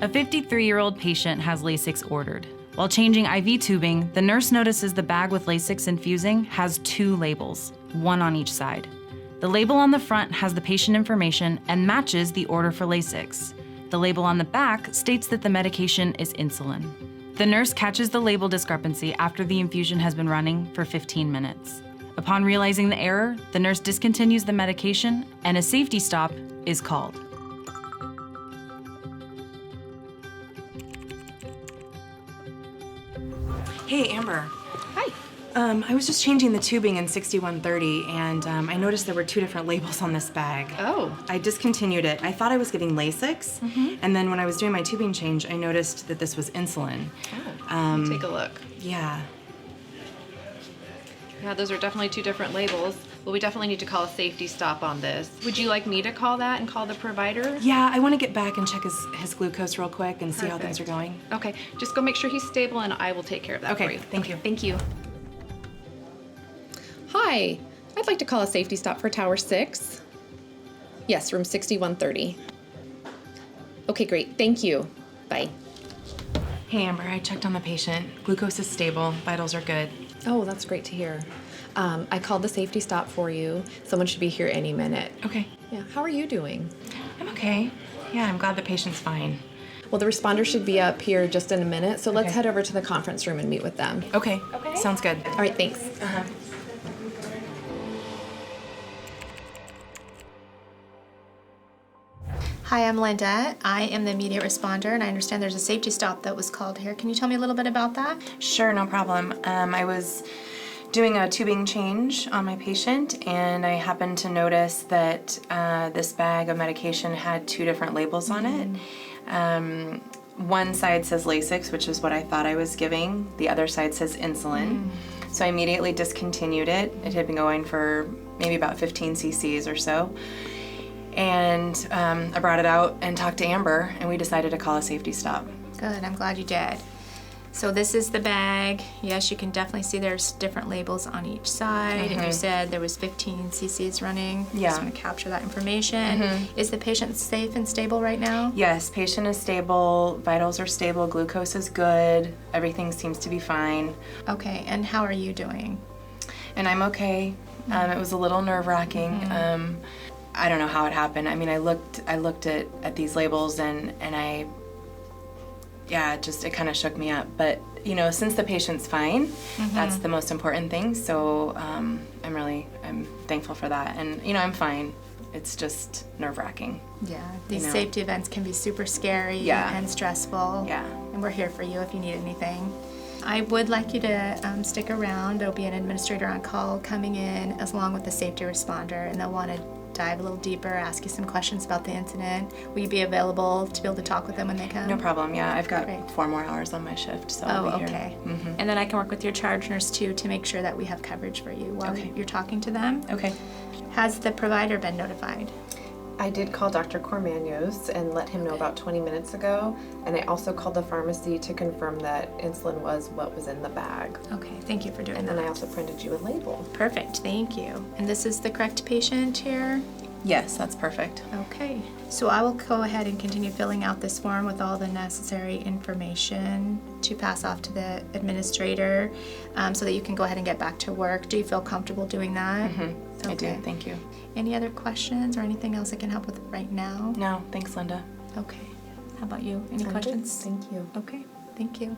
A 53-year-old patient has Lasix ordered. While changing IV tubing, the nurse notices the bag with Lasix infusing has 2 labels, one on each side. The label on the front has the patient information and matches the order for Lasix. The label on the back states that the medication is insulin. The nurse catches the label discrepancy after the infusion has been running for 15 minutes. Upon realizing the error, the nurse discontinues the medication and a safety stop is called. Hey, Amber. Hi. I was just changing the tubing in 6130, and I noticed there were 2 different labels on this bag. Oh. I discontinued it. I thought I was getting Lasix, and then when I was doing my tubing change, I noticed that this was insulin. Oh. Take a look. Yeah. Yeah, those are definitely 2 different labels. Well, we definitely need to call a safety stop on this. Would you like me to call that and call the provider? Yeah, I want to get back and check his glucose real quick and see how Perfect. things are going. Okay, just go make sure he's stable and I will take care of that for Okay, you. thank you. Thank you. Hi, I'd like to call a safety stop for Tower 6. Yes, room 6130. Okay, great, thank you. Bye. Hey, Amber, I checked on the patient. Glucose is stable, vitals are good. Oh, that's great to hear. I called the safety stop for you. Someone should be here any minute. Okay. Yeah, how are you doing? I'm okay. Yeah, I'm glad the patient's fine. Well, the responder should be up here just in a minute, so let's Okay. head over to the conference room and meet with them. Okay. Sounds good. All right, thanks. Hi, I'm Linda. I am the immediate responder, and I understand there's a safety stop that was called here. Can you tell me a little bit about that? Sure, no problem. I was doing a tubing change on my patient, and I happened to notice that this bag of medication had 2 different labels on it. One side says Lasix, which is what I thought I was giving. The other side says insulin. So I immediately discontinued it. It had been going for maybe about 15 cc's or so. And I brought it out and talked to Amber, and we decided to call a safety stop. Good, I'm glad you did. So this is the bag. Yes, you can definitely see there's different labels on each side, and you said there was 15 cc's running. Yeah. Just want to capture that information. Is the patient safe and stable right now? Yes, patient is stable, vitals are stable, glucose is good, everything seems to be fine. Okay, and how are you doing? And I'm okay. It was a little nerve-wracking. I don't know how it happened. I mean, I looked at these labels and it kind of shook me up. But you know, since the patient's fine, that's the most important thing. So I'm thankful for that. And you know, I'm fine. It's just nerve-wracking. Yeah, these You know. safety events can be super scary Yeah. and stressful. Yeah. And we're here for you if you need anything. I would like you to stick around. There'll be an administrator on call coming in along with the safety responder, and they'll want to dive a little deeper, ask you some questions about the incident. Will you be available to be able to talk with them when they come? No problem. Yeah, I've got Great. 4 more hours on my shift, so Oh, I'll be okay. here. And then I can work with your charge nurse too to make sure that we have coverage for you while Okay. you're talking to them. Okay. Has the provider been notified? I did call Dr. Cormanios and let him know about 20 minutes ago, and I also called the pharmacy to confirm that insulin was what was in the bag. Okay, thank you for doing And that. then I also printed you a label. Perfect, thank you. And this is the correct patient here? Yes, that's perfect. Okay, so I will go ahead and continue filling out this form with all the necessary information to pass off to the administrator so that you can go ahead and get back to work. Do you feel comfortable doing that? I do. Thank you. Any other questions or anything else I can help with right now? No, thanks, Linda. Okay. How about you? Any I'm good. questions? Thank you. Okay, thank you.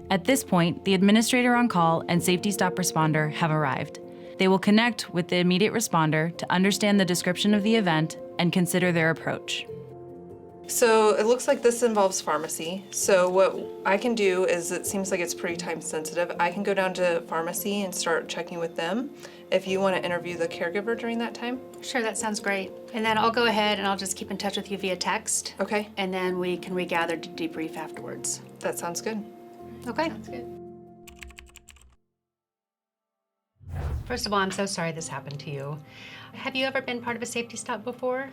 At this point, the administrator on call and safety stop responder have arrived. They will connect with the immediate responder to understand the description of the event and consider their approach. So it looks like this involves pharmacy. So what I can do is, it seems like it's pretty time sensitive. I can go down to pharmacy and start checking with them. If you want to interview the caregiver during that time. Sure, that sounds great. And then I'll go ahead and I'll just keep in touch with you via text. Okay, And then we can regather to debrief afterwards. that sounds good. Okay? Sounds good. First of all, I'm so sorry this happened to you. Have you ever been part of a safety stop before?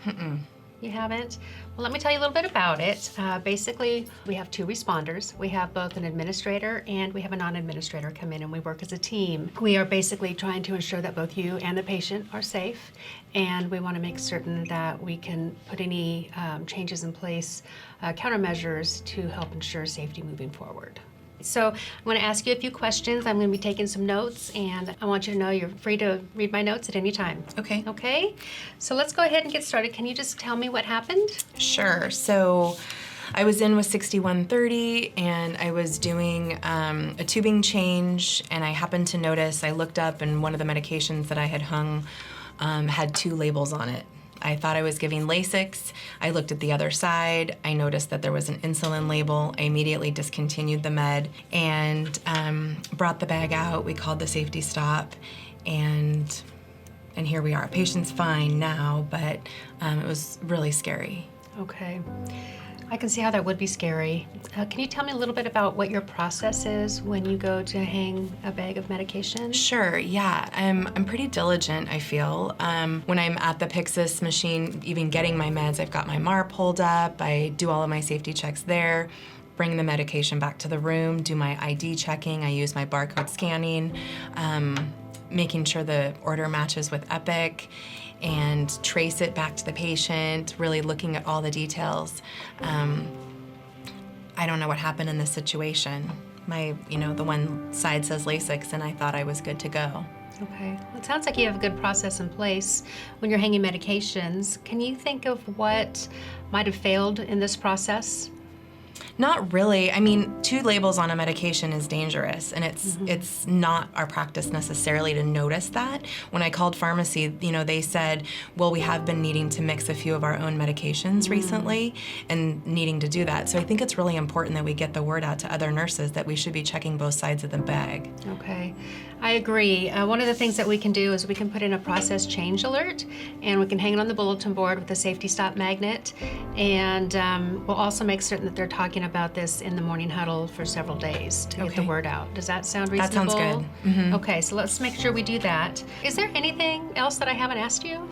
You haven't? Well, let me tell you a little bit about it. Basically, we have 2 responders. We have both an administrator and we have a non-administrator come in, and we work as a team. We are basically trying to ensure that both you and the patient are safe, and we want to make certain that we can put any changes in place, countermeasures to help ensure safety moving forward. So I'm going to ask you a few questions. I'm going to be taking some notes, and I want you to know you're free to read my notes at any time. Okay. Okay? So let's go ahead and get started. Can you just tell me what happened? Sure. So I was in with 6130 and I was doing a tubing change, and I happened to notice, I looked up and one of the medications that I had hung had 2 labels on it. I thought I was giving Lasix. I looked at the other side. I noticed that there was an insulin label. I immediately discontinued the med and brought the bag out. We called the safety stop, and here we are. Patient's fine now, but it was really scary. Okay. I can see how that would be scary. Can you tell me a little bit about what your process is when you go to hang a bag of medication? Sure, yeah. I'm pretty diligent, I feel. When I'm at the Pyxis machine, even getting my meds, I've got my MAR pulled up. I do all of my safety checks there, bring the medication back to the room, do my ID checking. I use my barcode scanning, making sure the order matches with Epic, and trace it back to the patient, really looking at all the details. I don't know what happened in this situation. The one side says Lasix, and I thought I was good to go. Okay. Well, it sounds like you have a good process in place when you're hanging medications. Can you think of what might have failed in this process? Not really. 2 labels on a medication is dangerous, and it's not our practice necessarily to notice that. When I called pharmacy, they said, well, we have been needing to mix a few of our own medications recently and needing to do that. So I think it's really important that we get the word out to other nurses that we should be checking both sides of the bag. Okay. I agree. One of the things that we can do is we can put in a process change alert, and we can hang it on the bulletin board with a safety stop magnet, and we'll also make certain that they're talking about this in the morning huddle for several days to get the word out. Does that sound reasonable? That sounds good. Mm-hmm. Okay, so let's make sure we do that. Is there anything else that I haven't asked you?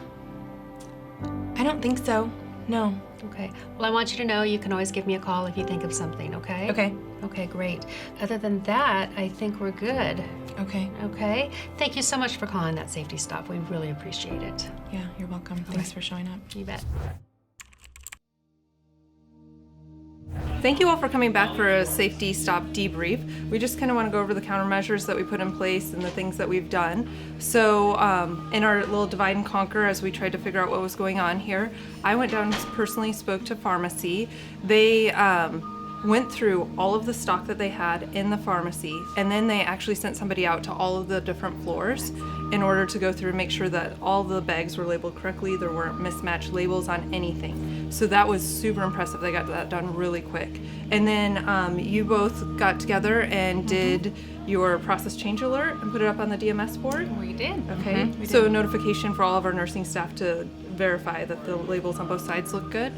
I don't think so. No. Okay. Well, I want you to know you can always give me a call if you think of something, okay? Okay. Okay, great. Other than that, I think we're good. Okay. Okay. Thank you so much for calling that safety stop. We really appreciate it. Yeah, you're welcome. Thanks for showing up. You bet. Thank you all for coming back for a safety stop debrief. We just kind of want to go over the countermeasures that we put in place and the things that we've done. So in our little divide and conquer, as we tried to figure out what was going on here, I went down and personally spoke to pharmacy. They went through all of the stock that they had in the pharmacy, and then they actually sent somebody out to all of the different floors in order to go through and make sure that all the bags were labeled correctly. There weren't mismatched labels on anything. So that was super impressive. They got that done really quick. And then you both got together and did your process change alert and put it up on the DMS board. We did. Okay. So a notification for all of our nursing staff to verify that the labels on both sides look good.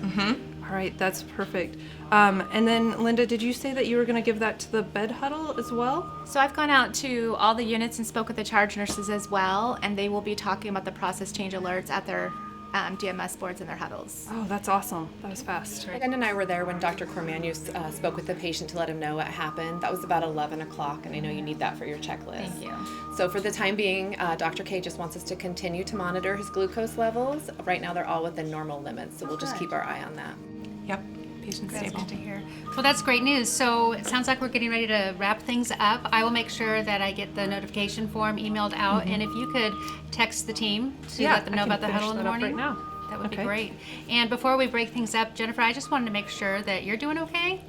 All right, that's perfect. And then, Linda, did you say that you were going to give that to the bed huddle as well? So I've gone out to all the units and spoke with the charge nurses as well, and they will be talking about the process change alerts at their DMS boards in their huddles. Oh, that's awesome. That was fast. Jen and I were there when Dr. Cormanius spoke with the patient to let him know what happened. That was about 11 o'clock, and I know you need that for your checklist. Thank you. So for the time being, Dr. K just wants us to continue to monitor his glucose levels. Right now they're all within normal limits, so we'll just keep our eye on that. Yep. Patient's That's stable. good to hear. Well, that's great news. So it sounds like we're getting ready to wrap things up. I will make sure that I get the notification form emailed out, and if you could text the team to let them know about the huddle in the morning. Right now. That would be Okay. great. And before we break things up, Jennifer, I just wanted to make sure that you're doing okay.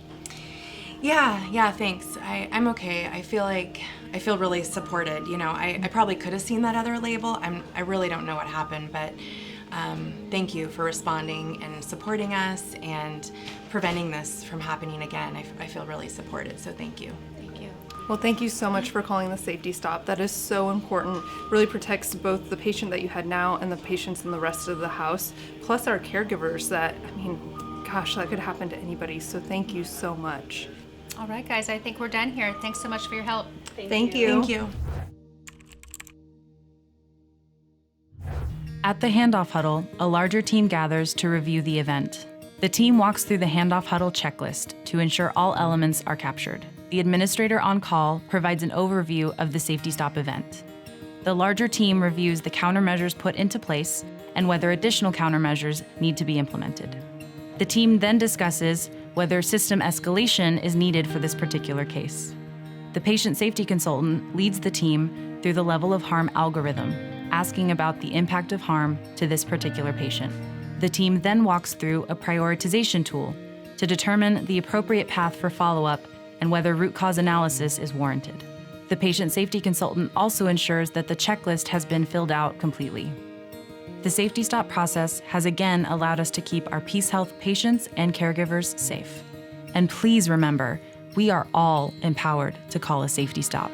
Yeah, thanks. I'm okay. I feel really supported. I probably could have seen that other label. I really don't know what happened, but thank you for responding and supporting us and preventing this from happening again. I feel really supported, so thank you. Thank you. Well, thank you so much for calling the safety stop. That is so important. Really protects both the patient that you had now and the patients in the rest of the house, plus our caregivers that, gosh, that could happen to anybody. So thank you so much. All right, guys, I think we're done here. Thanks so much for your help. Thank you. Thank you. At the handoff huddle, a larger team gathers to review the event. The team walks through the handoff huddle checklist to ensure all elements are captured. The administrator on call provides an overview of the safety stop event. The larger team reviews the countermeasures put into place and whether additional countermeasures need to be implemented. The team then discusses whether system escalation is needed for this particular case. The patient safety consultant leads the team through the level of harm algorithm, asking about the impact of harm to this particular patient. The team then walks through a prioritization tool to determine the appropriate path for follow-up and whether root cause analysis is warranted. The patient safety consultant also ensures that the checklist has been filled out completely. The safety stop process has again allowed us to keep our PeaceHealth patients and caregivers safe. And please remember, we are all empowered to call a safety stop.